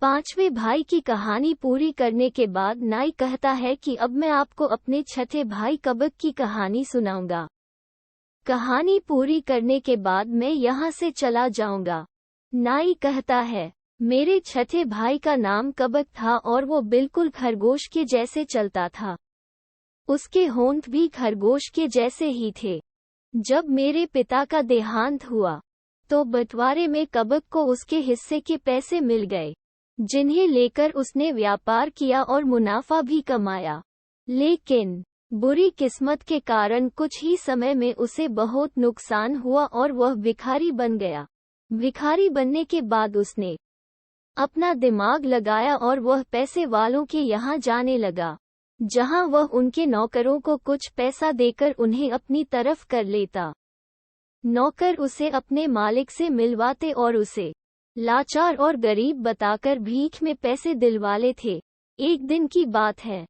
पांचवें भाई की कहानी पूरी करने के बाद नाई कहता है कि अब मैं आपको अपने छठे भाई कबक की कहानी सुनाऊंगा। कहानी पूरी करने के बाद मैं यहाँ से चला जाऊंगा। नाई कहता है, मेरे छठे भाई का नाम कबक था और वो बिल्कुल खरगोश के जैसे चलता था। उसके होंठ भी खरगोश के जैसे ही थे। जब मेरे पिता का देहांत हुआ तो बंटवारे में कबक को उसके हिस्से के पैसे मिल गए, जिन्हें लेकर उसने व्यापार किया और मुनाफा भी कमाया। लेकिन बुरी किस्मत के कारण कुछ ही समय में उसे बहुत नुकसान हुआ और वह भिखारी बन गया। भिखारी बनने के बाद उसने अपना दिमाग लगाया और वह पैसे वालों के यहाँ जाने लगा, जहाँ वह उनके नौकरों को कुछ पैसा देकर उन्हें अपनी तरफ कर लेता। नौकर उसे अपने मालिक से मिलवाते और उसे लाचार और गरीब बताकर भीख में पैसे दिलवाले थे। एक दिन की बात है,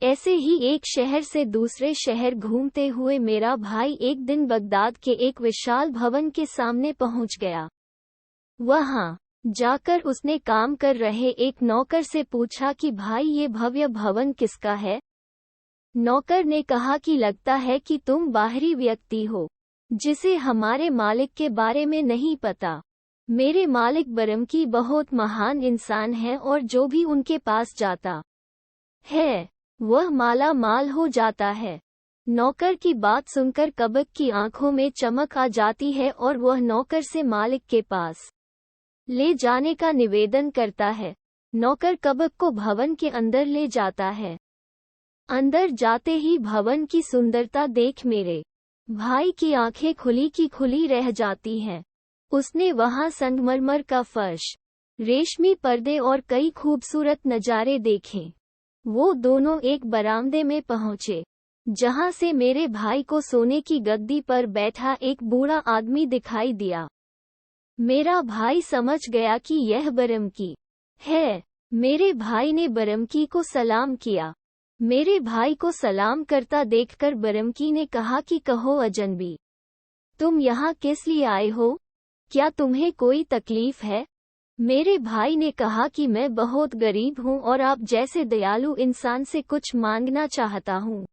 ऐसे ही एक शहर से दूसरे शहर घूमते हुए मेरा भाई एक दिन बगदाद के एक विशाल भवन के सामने पहुंच गया। वहां जाकर उसने काम कर रहे एक नौकर से पूछा कि भाई ये भव्य भवन किसका है? नौकर ने कहा कि लगता है कि तुम बाहरी व्यक्ति हो, जिसे हमारे मालिक के बारे में नहीं पता। मेरे मालिक बरमकी बहुत महान इंसान है और जो भी उनके पास जाता है वह माला माल हो जाता है। नौकर की बात सुनकर कबक की आंखों में चमक आ जाती है और वह नौकर से मालिक के पास ले जाने का निवेदन करता है। नौकर कबक को भवन के अंदर ले जाता है। अंदर जाते ही भवन की सुंदरता देख मेरे भाई की आंखें खुली की खुली रह जाती हैं। उसने वहां संगमरमर का फर्श, रेशमी पर्दे और कई खूबसूरत नज़ारे देखे। वो दोनों एक बरामदे में पहुंचे, जहां से मेरे भाई को सोने की गद्दी पर बैठा एक बूढ़ा आदमी दिखाई दिया। मेरा भाई समझ गया कि यह बरमकी है। मेरे भाई ने बरमकी को सलाम किया। मेरे भाई को सलाम करता देखकर बरमकी ने कहा कि कहो अजनबी, तुम यहाँ किस लिए आए हो? क्या तुम्हें कोई तकलीफ है? मेरे भाई ने कहा कि मैं बहुत गरीब हूँ और आप जैसे दयालु इंसान से कुछ मांगना चाहता हूँ।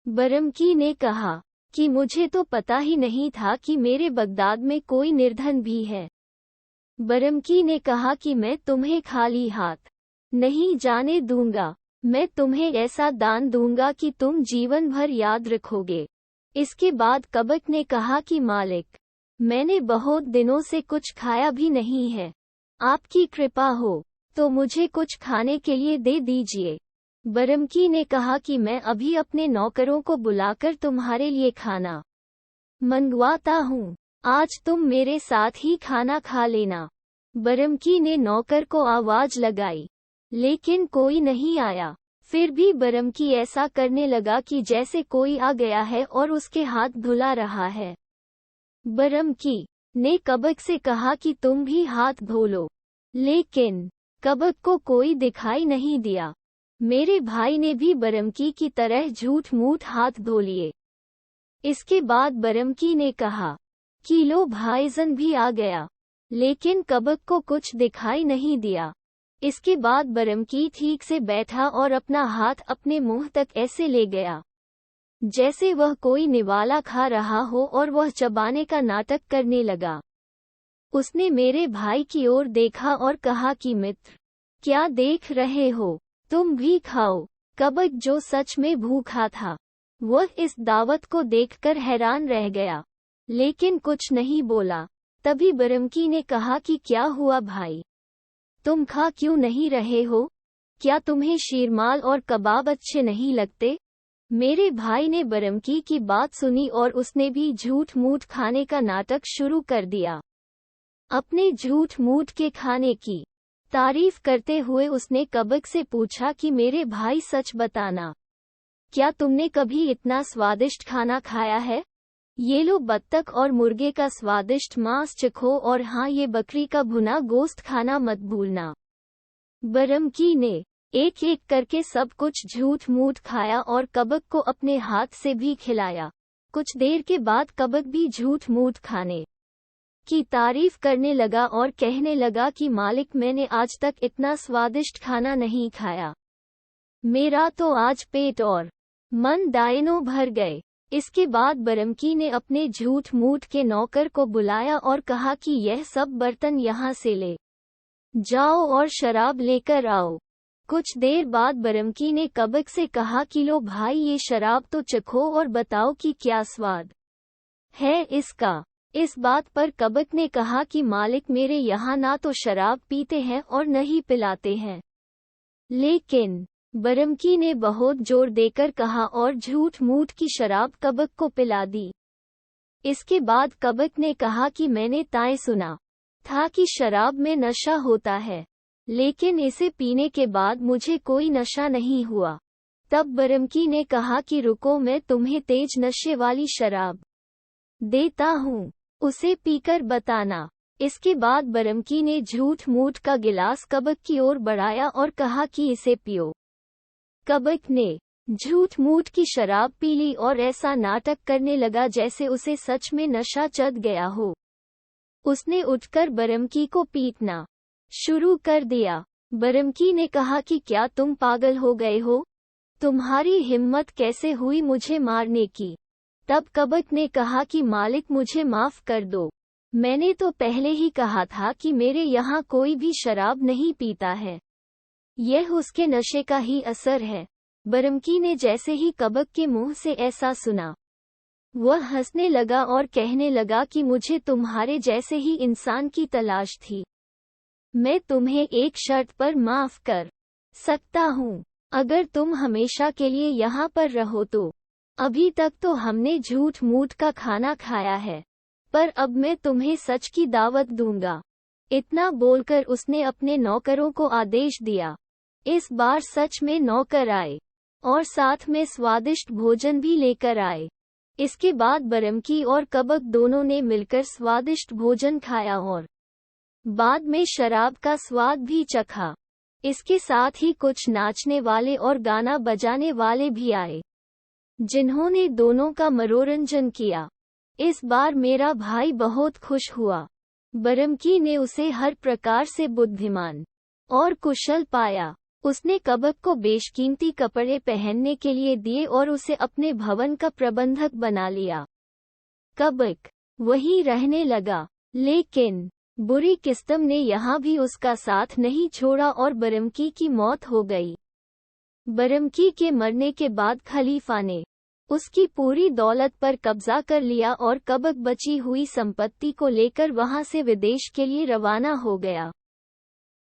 बरमकी ने कहा कि मुझे तो पता ही नहीं था कि मेरे बगदाद में कोई निर्धन भी है। बरमकी ने कहा कि मैं तुम्हें खाली हाथ नहीं जाने दूंगा। मैं तुम्हें ऐसा दान दूंगा कि तुम जीवन भर याद रखोगे। इसके बाद कबक ने कहा कि मालिक, मैंने बहुत दिनों से कुछ खाया भी नहीं है। आपकी कृपा हो तो मुझे कुछ खाने के लिए दे दीजिए। बरमकी ने कहा कि मैं अभी अपने नौकरों को बुलाकर तुम्हारे लिए खाना मंगवाता हूँ। आज तुम मेरे साथ ही खाना खा लेना। बरमकी ने नौकर को आवाज लगाई, लेकिन कोई नहीं आया। फिर भी बरमकी ऐसा करने लगा कि जैसे कोई आ गया है और उसके हाथ धुला रहा है। बरमकी ने कबक से कहा कि तुम भी हाथ धो लो, लेकिन कबक को कोई दिखाई नहीं दिया। मेरे भाई ने भी बरमकी की तरह झूठ मूठ हाथ धो लिए। इसके बाद बरमकी ने कहा कि लो भाईजन भी आ गया, लेकिन कबक को कुछ दिखाई नहीं दिया। इसके बाद बरमकी ठीक से बैठा और अपना हाथ अपने मुंह तक ऐसे ले गया जैसे वह कोई निवाला खा रहा हो और वह चबाने का नाटक करने लगा। उसने मेरे भाई की ओर देखा और कहा कि मित्र, क्या देख रहे हो? तुम भी खाओ। कबक जो सच में भूखा था, वह इस दावत को देखकर हैरान रह गया, लेकिन कुछ नहीं बोला। तभी बरमकी ने कहा कि क्या हुआ भाई, तुम खा क्यों नहीं रहे हो? क्या तुम्हें शीरमाल और कबाब अच्छे नहीं लगते? मेरे भाई ने बरमकी की बात सुनी और उसने भी झूठ मूठ खाने का नाटक शुरू कर दिया। अपने झूठ मूठ के खाने की तारीफ करते हुए उसने कबक से पूछा कि मेरे भाई सच बताना, क्या तुमने कभी इतना स्वादिष्ट खाना खाया है? ये लो बत्तख और मुर्गे का स्वादिष्ट मांस चखो, और हाँ, ये बकरी का भुना गोश्त खाना मत भूलना। बरमकी ने एक एक करके सब कुछ झूठ मूठ खाया और कबक को अपने हाथ से भी खिलाया। कुछ देर के बाद कबक भी झूठ मूठ खाने की तारीफ करने लगा और कहने लगा कि मालिक, मैंने आज तक इतना स्वादिष्ट खाना नहीं खाया। मेरा तो आज पेट और मन दाएनों भर गए। इसके बाद बरमकी ने अपने झूठ मूठ के नौकर को बुलाया और कहा कि यह सब बर्तन यहाँ से ले जाओ और शराब लेकर आओ। कुछ देर बाद बरमकी ने कबक से कहा कि लो भाई, ये शराब तो चखो और बताओ कि क्या स्वाद है इसका। इस बात पर कबक ने कहा कि मालिक, मेरे यहाँ ना तो शराब पीते हैं और न ही पिलाते हैं। लेकिन बरमकी ने बहुत जोर देकर कहा और झूठ मूठ की शराब कबक को पिला दी। इसके बाद कबक ने कहा कि मैंने ताए सुना था कि शराब में नशा होता है, लेकिन इसे पीने के बाद मुझे कोई नशा नहीं हुआ। तब बरमकी ने कहा कि रुको, मैं तुम्हें तेज नशे वाली शराब देता हूँ, उसे पीकर बताना। इसके बाद बरमकी ने झूठ मूठ का गिलास कबक की ओर बढ़ाया और कहा कि इसे पियो। कबक ने झूठ मूठ की शराब पी ली और ऐसा नाटक करने लगा जैसे उसे सच में नशा चढ़ गया हो। उसने उठकर बरमकी को पीटना शुरू कर दिया। बरमकी ने कहा कि क्या तुम पागल हो गए हो? तुम्हारी हिम्मत कैसे हुई मुझे मारने की? तब कबक ने कहा कि मालिक, मुझे माफ कर दो, मैंने तो पहले ही कहा था कि मेरे यहाँ कोई भी शराब नहीं पीता है, यह उसके नशे का ही असर है। बरमकी ने जैसे ही कबक के मुंह से ऐसा सुना, वह हंसने लगा और कहने लगा कि मुझे तुम्हारे जैसे ही इंसान की तलाश थी। मैं तुम्हें एक शर्त पर माफ कर सकता हूँ, अगर तुम हमेशा के लिए यहाँ पर रहो तो। अभी तक तो हमने झूठ मूठ का खाना खाया है, पर अब मैं तुम्हें सच की दावत दूंगा। इतना बोलकर उसने अपने नौकरों को आदेश दिया। इस बार सच में नौकर आए और साथ में स्वादिष्ट भोजन भी लेकर आए। इसके बाद बरमकी और कबक दोनों ने मिलकर स्वादिष्ट भोजन खाया और बाद में शराब का स्वाद भी चखा। इसके साथ ही कुछ नाचने वाले और गाना बजाने वाले भी आए, जिन्होंने दोनों का मनोरंजन किया। इस बार मेरा भाई बहुत खुश हुआ। बरमकी ने उसे हर प्रकार से बुद्धिमान और कुशल पाया। उसने कबक को बेशकीमती कपड़े पहनने के लिए दिए और उसे अपने भवन का प्रबंधक बना लिया। कबक वहीं रहने लगा, लेकिन बुरी किस्मत ने यहाँ भी उसका साथ नहीं छोड़ा और बरमकी की मौत हो गई। बरमकी के मरने के बाद खलीफा ने उसकी पूरी दौलत पर कब्जा कर लिया और कबक बची हुई संपत्ति को लेकर वहां से विदेश के लिए रवाना हो गया।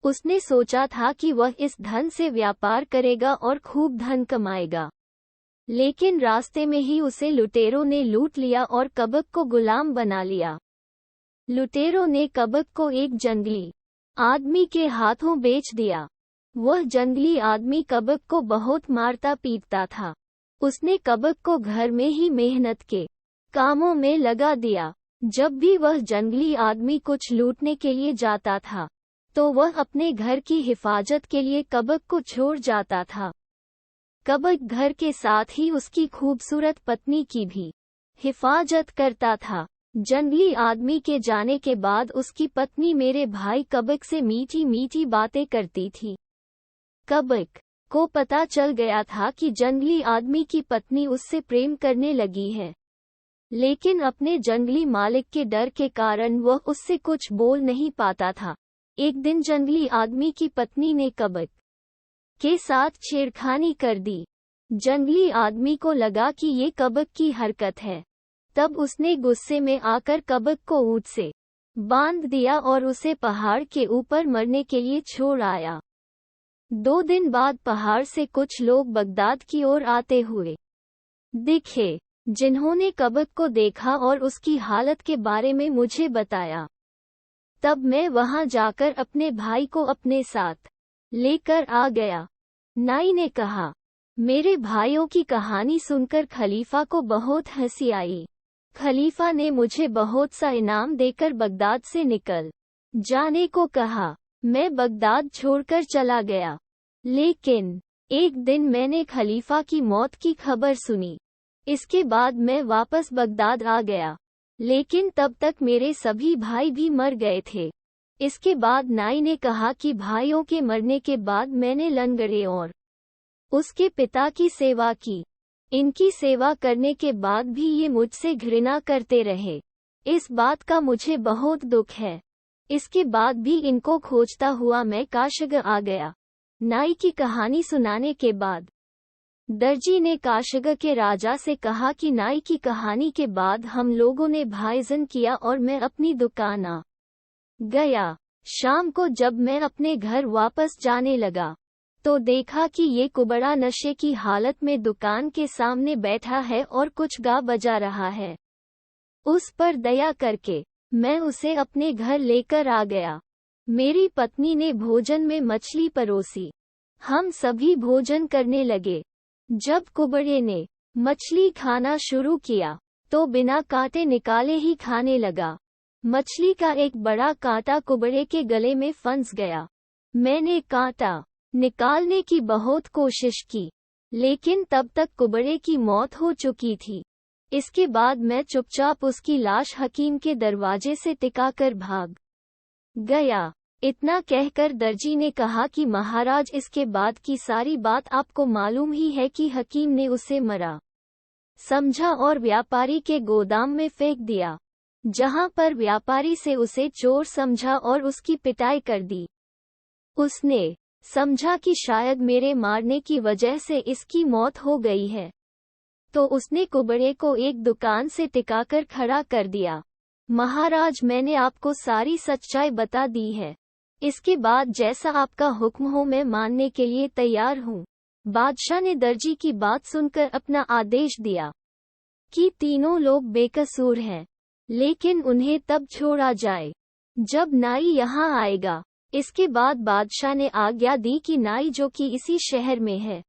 उसने सोचा था कि वह इस धन से व्यापार करेगा और खूब धन कमाएगा, लेकिन रास्ते में ही उसे लुटेरों ने लूट लिया और कबक को गुलाम बना लिया। लुटेरों ने कबक को एक जंगली आदमी के हाथों बेच दिया। वह जंगली आदमी कबक को बहुत मारता पीटता था। उसने कबक को घर में ही मेहनत के कामों में लगा दिया। जब भी वह जंगली आदमी कुछ लूटने के लिए जाता था, तो वह अपने घर की हिफाजत के लिए कबक को छोड़ जाता था। कबक घर के साथ ही उसकी खूबसूरत पत्नी की भी हिफाजत करता था। जंगली आदमी के जाने के बाद उसकी पत्नी मेरे भाई कबक से मीठी मीठी बातें करती थी। कबक को पता चल गया था कि जंगली आदमी की पत्नी उससे प्रेम करने लगी है, लेकिन अपने जंगली मालिक के डर के कारण वह उससे कुछ बोल नहीं पाता था। एक दिन जंगली आदमी की पत्नी ने कबक के साथ छेड़खानी कर दी। जंगली आदमी को लगा कि ये कबक की हरकत है। तब उसने गुस्से में आकर कबक को ऊंट से बांध दिया और उसे पहाड़ के ऊपर मरने के लिए छोड़ आया। 2 दिन बाद पहाड़ से कुछ लोग बगदाद की ओर आते हुए दिखे, जिन्होंने कबक को देखा और उसकी हालत के बारे में मुझे बताया। तब मैं वहां जाकर अपने भाई को अपने साथ लेकर आ गया। नाई ने कहा, मेरे भाइयों की कहानी सुनकर खलीफा को बहुत हंसी आई। खलीफा ने मुझे बहुत सा इनाम देकर बगदाद से निकल जाने को कहा। मैं बगदाद छोड़कर चला गया, लेकिन एक दिन मैंने खलीफा की मौत की खबर सुनी। इसके बाद मैं वापस बगदाद आ गया, लेकिन तब तक मेरे सभी भाई भी मर गए थे। इसके बाद नाई ने कहा कि भाइयों के मरने के बाद मैंने लंगड़े और उसके पिता की सेवा की। इनकी सेवा करने के बाद भी ये मुझसे घृणा करते रहे। इस बात का मुझे बहुत दुख है। इसके बाद भी इनको खोजता हुआ मैं काशग आ गया। नाई की कहानी सुनाने के बाद दर्जी ने काशग के राजा से कहा कि नाई की कहानी के बाद हम लोगों ने भाईजन किया और मैं अपनी दुकान आ गया। शाम को जब मैं अपने घर वापस जाने लगा तो देखा कि ये कुबड़ा नशे की हालत में दुकान के सामने बैठा है और कुछ गा बजा रहा है। उस पर दया करके मैं उसे अपने घर लेकर आ गया। मेरी पत्नी ने भोजन में मछली परोसी। हम सभी भोजन करने लगे। जब कुबड़े ने मछली खाना शुरू किया तो बिना कांटे निकाले ही खाने लगा। मछली का एक बड़ा कांटा कुबड़े के गले में फंस गया। मैंने कांटा निकालने की बहुत कोशिश की, लेकिन तब तक कुबड़े की मौत हो चुकी थी। इसके बाद मैं चुपचाप उसकी लाश हकीम के दरवाजे से टिकाकर भाग गया। इतना कहकर दर्जी ने कहा कि महाराज, इसके बाद की सारी बात आपको मालूम ही है कि हकीम ने उसे मरा समझा और व्यापारी के गोदाम में फेंक दिया, जहां पर व्यापारी से उसे चोर समझा और उसकी पिटाई कर दी। उसने समझा कि शायद मेरे मारने की वजह से इसकी मौत हो गई है, तो उसने कुबड़े को एक दुकान से टिकाकर खड़ा कर दिया। महाराज, मैंने आपको सारी सच्चाई बता दी है। इसके बाद जैसा आपका हुक्म हो मैं मानने के लिए तैयार हूँ। बादशाह ने दर्जी की बात सुनकर अपना आदेश दिया कि तीनों लोग बेकसूर हैं, लेकिन उन्हें तब छोड़ा जाए जब नाई यहाँ आएगा। इसके बाद बादशाह ने आज्ञा दी कि नाई, जो कि इसी शहर में है,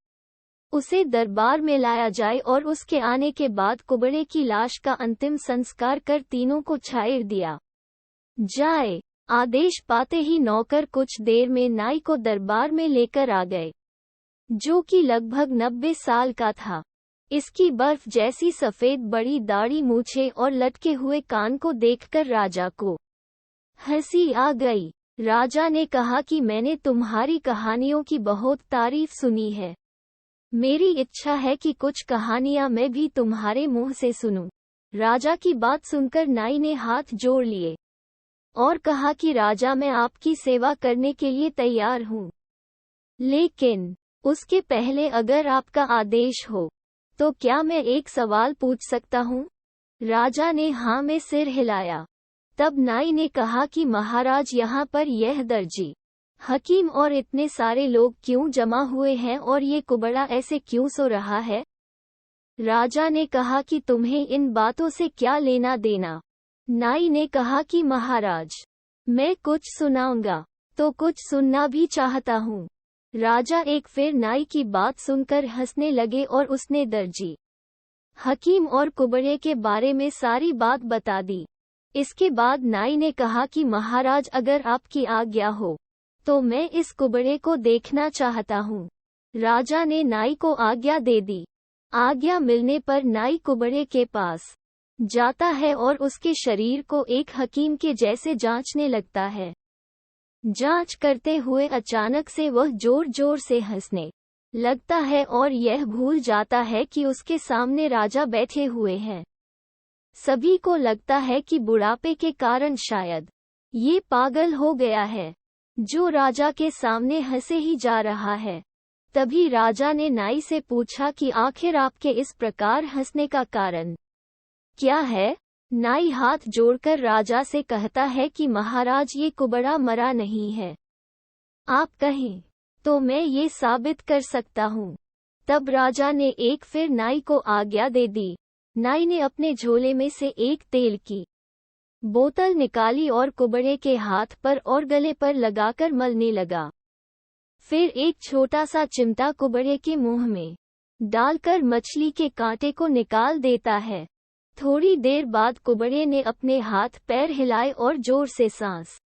उसे दरबार में लाया जाए और उसके आने के बाद कुबड़े की लाश का अंतिम संस्कार कर तीनों को छाड़ दिया जाए। आदेश पाते ही नौकर कुछ देर में नाई को दरबार में लेकर आ गए, जो कि लगभग 90 साल का था। इसकी बर्फ जैसी सफेद बड़ी दाढ़ी, मूछें और लटके हुए कान को देखकर राजा को हंसी आ गई। राजा ने कहा कि मैंने तुम्हारी कहानियों की बहुत तारीफ सुनी है। मेरी इच्छा है कि कुछ कहानियां मैं भी तुम्हारे मुंह से सुनूं। राजा की बात सुनकर नाई ने हाथ जोड़ लिए और कहा कि राजा, मैं आपकी सेवा करने के लिए तैयार हूँ, लेकिन उसके पहले अगर आपका आदेश हो तो क्या मैं एक सवाल पूछ सकता हूँ? राजा ने हाँ में सिर हिलाया। तब नाई ने कहा कि महाराज, यहाँ पर यह दर्जी, हकीम और इतने सारे लोग क्यों जमा हुए हैं और ये कुबड़ा ऐसे क्यों सो रहा है? राजा ने कहा कि तुम्हें इन बातों से क्या लेना देना? नाई ने कहा कि महाराज, मैं कुछ सुनाऊंगा तो कुछ सुनना भी चाहता हूँ। राजा एक फिर नाई की बात सुनकर हंसने लगे और उसने दर्जी, हकीम और कुबड़े के बारे में सारी बात बता दी। इसके बाद नाई ने कहा कि महाराज, अगर आपकी आज्ञा हो तो मैं इस कुबड़े को देखना चाहता हूँ। राजा ने नाई को आज्ञा दे दी। आज्ञा मिलने पर नाई कुबड़े के पास जाता है और उसके शरीर को एक हकीम के जैसे जांचने लगता है। जांच करते हुए अचानक से वह जोर जोर से हंसने लगता है और यह भूल जाता है कि उसके सामने राजा बैठे हुए हैं। सभी को लगता है कि बुढ़ापे के कारण शायद ये पागल हो गया है, जो राजा के सामने हंसे ही जा रहा है। तभी राजा ने नाई से पूछा कि आखिर आपके इस प्रकार हंसने का कारण क्या है? नाई हाथ जोड़कर राजा से कहता है कि महाराज, ये कुबड़ा मरा नहीं है। आप कहें तो मैं ये साबित कर सकता हूँ। तब राजा ने एक फिर नाई को आज्ञा दे दी। नाई ने अपने झोले में से एक तेल की बोतल निकाली और कुबड़े के हाथ पर और गले पर लगाकर मलने लगा। फिर एक छोटा सा चिमटा कुबड़े के मुंह में डालकर मछली के कांटे को निकाल देता है। थोड़ी देर बाद कुबड़े ने अपने हाथ पैर हिलाए और जोर से सांस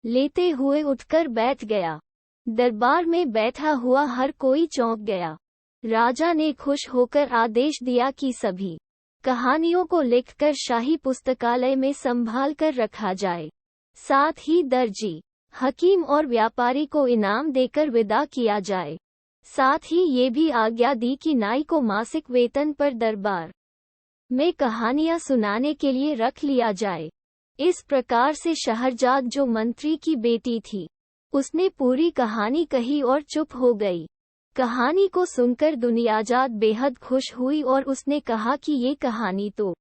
लेते हुए उठकर बैठ गया। दरबार में बैठा हुआ हर कोई चौंक गया। राजा ने खुश होकर आदेश दिया कि सभी कहानियों को लिखकर शाही पुस्तकालय में संभाल कर रखा जाए। साथ ही दर्जी, हकीम और व्यापारी को इनाम देकर विदा किया जाए। साथ ही ये भी आज्ञा दी कि नाई को मासिक वेतन पर दरबार में कहानियां सुनाने के लिए रख लिया जाए। इस प्रकार से शहरजाद, जो मंत्री की बेटी थी, उसने पूरी कहानी कही और चुप हो गई। कहानी को सुनकर दुनियाजाद बेहद खुश हुई और उसने कहा कि ये कहानी तो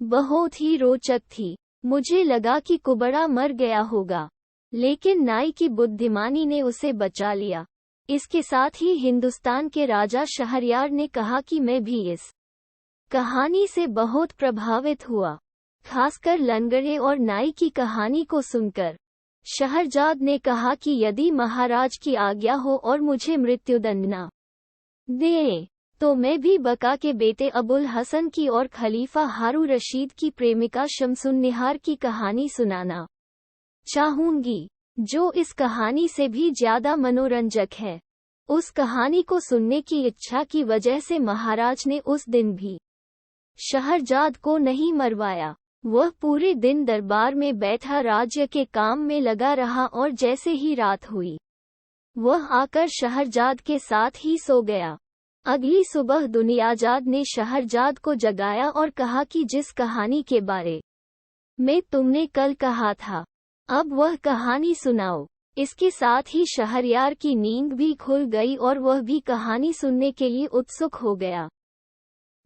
बहुत ही रोचक थी। मुझे लगा कि कुबड़ा मर गया होगा, लेकिन नाई की बुद्धिमानी ने उसे बचा लिया। इसके साथ ही हिंदुस्तान के राजा शहरयार ने कहा कि मैं भी इस कहानी से बहुत प्रभावित हुआ, खासकर लंगड़े और नाई की कहानी को सुनकर। शहरजाद ने कहा कि यदि महाराज की आज्ञा हो और मुझे मृत्युदंड न दे, तो मैं भी बका के बेटे अबुल हसन की और खलीफा हारून रशीद की प्रेमिका शमसुन्निहार की कहानी सुनाना चाहूंगी, जो इस कहानी से भी ज्यादा मनोरंजक है। उस कहानी को सुनने की इच्छा की वजह से महाराज ने उस दिन भी शहरजाद को नहीं मरवाया। वह पूरे दिन दरबार में बैठा राज्य के काम में लगा रहा और जैसे ही रात हुई, वह आकर शहरजाद के साथ ही सो गया। अगली सुबह दुनियाजाद ने शहरजाद को जगाया और कहा कि जिस कहानी के बारे में तुमने कल कहा था, अब वह कहानी सुनाओ। इसके साथ ही शहरयार की नींद भी खुल गई और वह भी कहानी सुनने के लिए उत्सुक हो गया।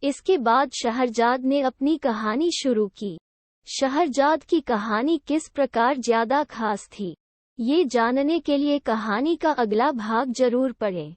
इसके बाद शहरजाद ने अपनी कहानी शुरू की। शहरजाद की कहानी किस प्रकार ज्यादा खास थी, ये जानने के लिए कहानी का अगला भाग जरूर पढ़ें।